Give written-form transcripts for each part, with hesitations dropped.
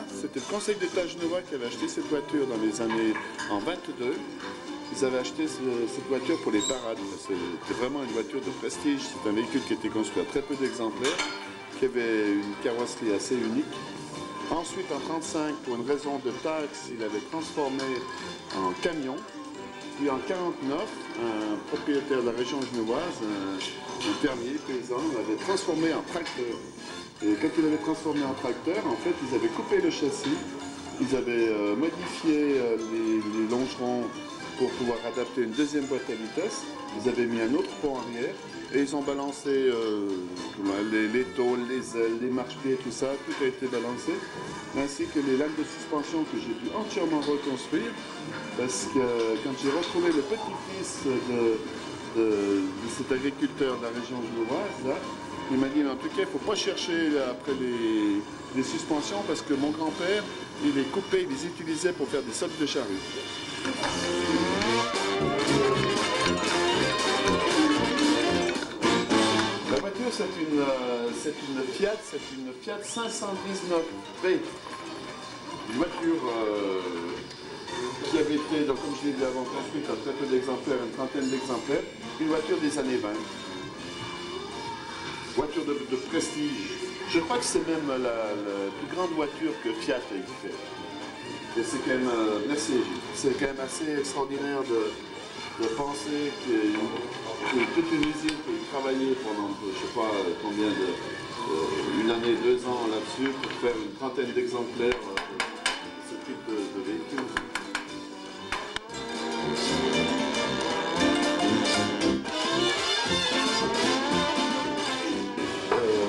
c'était le Conseil d'État genevois qui avait acheté cette voiture dans les années en 22. Ils avaient acheté cette voiture pour les parades. C'était vraiment une voiture de prestige. C'est un véhicule qui était construit à très peu d'exemplaires, qui avait une carrosserie assez unique. Ensuite, en 1935, pour une raison de taxe, il avait transformé en camion. Puis en 1949, un propriétaire de la région genevoise, un fermier paysan, l'avait transformé en tracteur. Et quand il l'avait transformé en tracteur, en fait, ils avaient coupé le châssis, ils avaient modifié les longerons pour pouvoir adapter une deuxième boîte à vitesse. Ils avaient mis un autre pont arrière et ils ont balancé les tôles, les ailes, les marchepieds, tout ça, tout a été balancé, ainsi que les lames de suspension que j'ai dû entièrement reconstruire, parce que quand j'ai retrouvé le petit-fils de cet agriculteur de la région genevoise, là, il m'a dit, mais en tout cas, il ne faut pas chercher après les suspensions, parce que mon grand-père, il les coupait, il les utilisait pour faire des socs de charrue. La voiture, c'est une Fiat 519V. Une voiture qui avait été, donc, comme je l'ai dit avant, construite à très peu d'exemplaires, une trentaine d'exemplaires. Une voiture des années 20. Voiture de prestige. Je crois que c'est même la plus grande voiture que Fiat ait fait. Et c'est quand même, merci Gilles, c'est quand même assez extraordinaire de penser que toute une usine peut y travailler pendant, je ne sais pas combien une année, 2 ans là-dessus, pour faire une trentaine d'exemplaires de ce type de véhicule.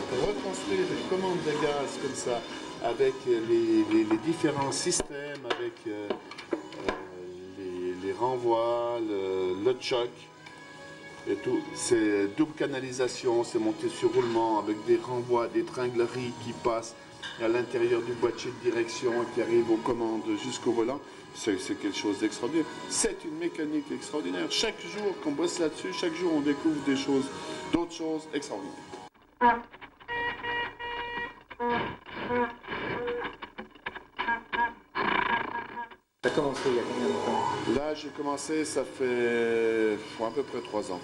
Pour reconstruire une commande de gaz comme ça, avec les différents systèmes, avec les renvois, le choc et tout, c'est double canalisation, c'est monté sur roulement avec des renvois, des tringleries qui passent à l'intérieur du boîtier de direction et qui arrivent aux commandes jusqu'au volant. C'est quelque chose d'extraordinaire. C'est une mécanique extraordinaire. Chaque jour qu'on bosse là-dessus, chaque jour on découvre d'autres choses extraordinaires. Ça a commencé il y a combien de temps? Là, j'ai commencé, ça fait à peu près 3 ans.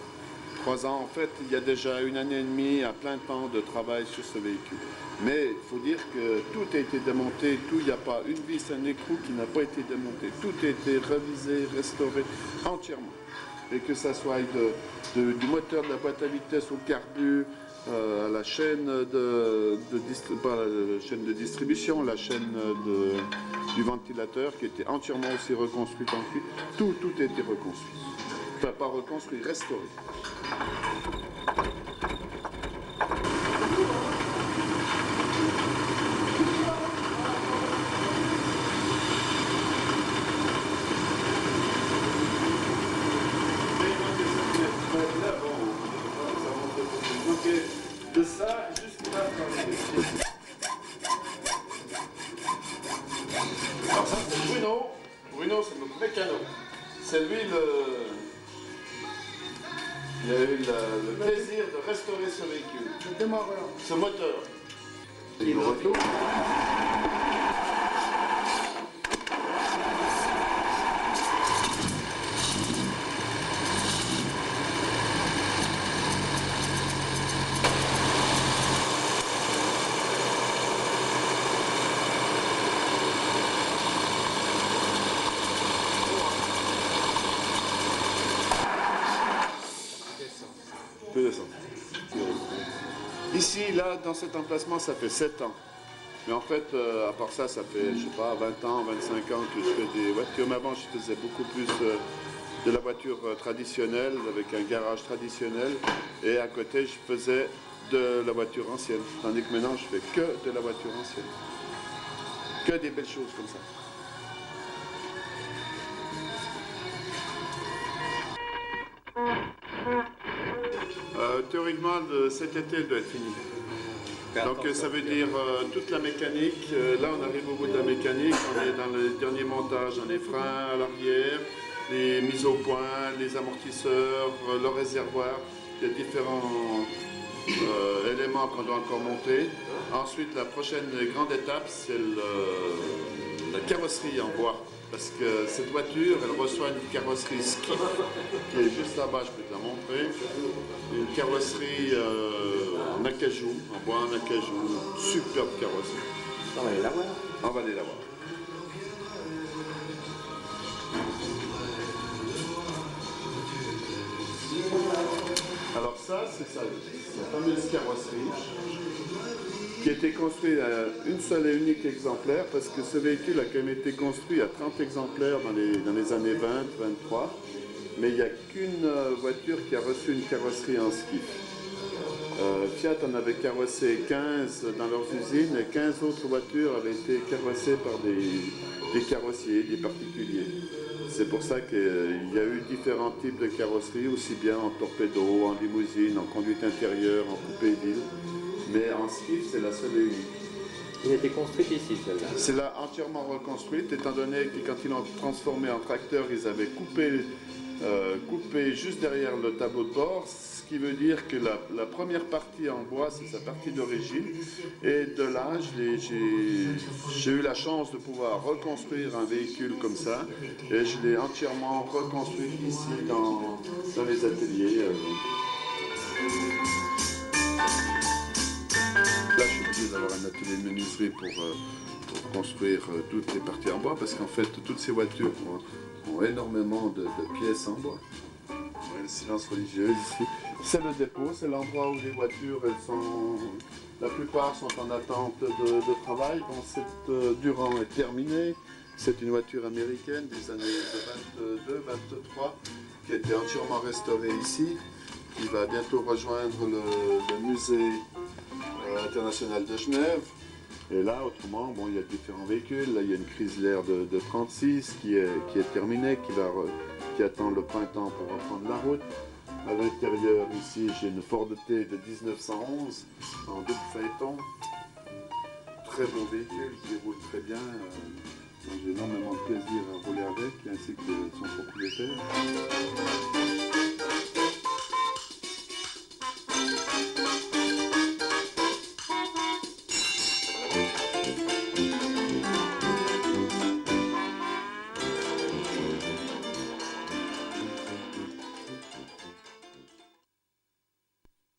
3 ans, en fait, il y a déjà 1 année et demie à plein temps de travail sur ce véhicule. Mais il faut dire que tout a été démonté, il n'y a pas une vis, un écrou qui n'a pas été démonté. Tout a été révisé, restauré entièrement. Et que ça soit du moteur, de la boîte à vitesse au carbu, à la chaîne pas la chaîne de distribution, la chaîne du ventilateur qui était entièrement aussi reconstruite en cuir. Tout a été reconstruit. Enfin, pas reconstruit, restauré. De ça jusqu'à alors ça c'est Bruno. Bruno c'est notre mécano. C'est lui il a eu le plaisir de restaurer ce véhicule. Le démarreur. Ce moteur. Et le retour. Ici, là, dans cet emplacement, ça fait 7 ans. Mais en fait, à part ça, ça fait, je sais pas, 20 ans, 25 ans que je fais des voitures. Mais avant, je faisais beaucoup plus de la voiture traditionnelle, avec un garage traditionnel. Et à côté, je faisais de la voiture ancienne. Tandis que maintenant, je fais que de la voiture ancienne. Que des belles choses comme ça. Théoriquement, cet été, elle doit être finie. Donc ça veut dire toute la mécanique. Là, on arrive au bout de la mécanique. On est dans le dernier montage, dans les freins à l'arrière, les mises au point, les amortisseurs, le réservoir. Il y a éléments qu'on doit encore monter. Ensuite, la prochaine grande étape, c'est la carrosserie en bois. Parce que cette voiture, elle reçoit une carrosserie Skiff qui est juste là-bas, je peux te la montrer. Une carrosserie en acajou, en bois en acajou, superbe carrosserie. On va aller la voir. On va aller la voir. Alors ça, c'est sa fameuse carrosserie qui a été construite à une seule et unique exemplaire parce que ce véhicule a quand même été construit à 30 exemplaires dans les années 20, 23, mais il n'y a qu'une voiture qui a reçu une carrosserie en skiff. Fiat en avait carrossé 15 dans leurs usines et 15 autres voitures avaient été carrossées par des carrossiers, des particuliers. C'est pour ça qu'il y a eu différents types de carrosseries, aussi bien en torpedo, en limousine, en conduite intérieure, en coupé-ville. Mais en skiff, c'est la seule et unique. Il a été construite ici, celle-là. C'est là entièrement reconstruite, étant donné que quand ils l'ont transformé en tracteur, ils avaient coupé juste derrière le tableau de bord, ce qui veut dire que la première partie en bois, c'est sa partie d'origine. Et de là, j'ai eu la chance de pouvoir reconstruire un véhicule comme ça. Et je l'ai entièrement reconstruit ici dans les ateliers. Là, je suis obligé d'avoir un atelier de menuiserie pour construire toutes les parties en bois, parce qu'en fait, toutes ces voitures ont énormément de pièces en bois. Ouais, le silence religieux ici. C'est le dépôt, c'est l'endroit où les voitures, la plupart sont en attente de travail. Bon, cette Durand est terminée. C'est une voiture américaine des années 22-23 qui a été entièrement restaurée ici, qui va bientôt rejoindre le musée international de Genève. Et là, autrement, bon, il y a différents véhicules. Là, il y a une Chrysler de 36 qui est terminée, qui attend le printemps pour reprendre la route. À l'intérieur, ici, j'ai une Ford T de 1911 en double phaéton. Très beau véhicule qui roule très bien. J'ai énormément de plaisir à rouler avec, ainsi que son propriétaire.